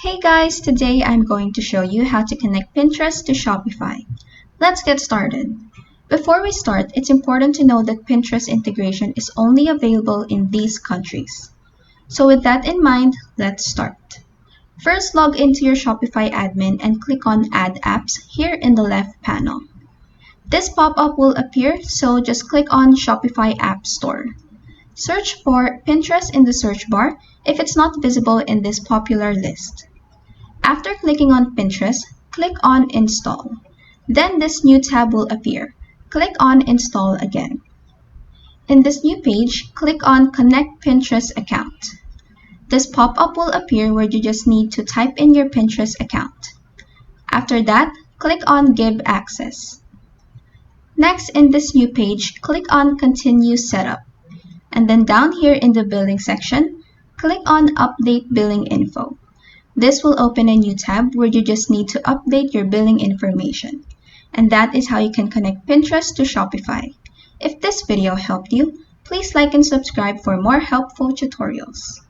Hey guys, today I'm going to show you how to connect Pinterest to Shopify. Let's get started. Before we start, it's important to know that Pinterest integration is only available in these countries. So with that in mind, let's start. First, log into your Shopify admin and click on Add Apps here in the left panel. This pop-up will appear, so just click on Shopify App Store. Search for Pinterest in the search bar if it's not visible in this popular list. After clicking on Pinterest, click on Install. Then this new tab will appear. Click on Install again. In this new page, click on Connect Pinterest Account. This pop-up will appear where you just need to type in your Pinterest account. After that, click on Give Access. Next, in this new page, click on Continue Setup. And then down here in the billing section, click on Update Billing Info. This will open a new tab where you just need to update your billing information. And that is how you can connect Pinterest to Shopify. If this video helped you, please like and subscribe for more helpful tutorials.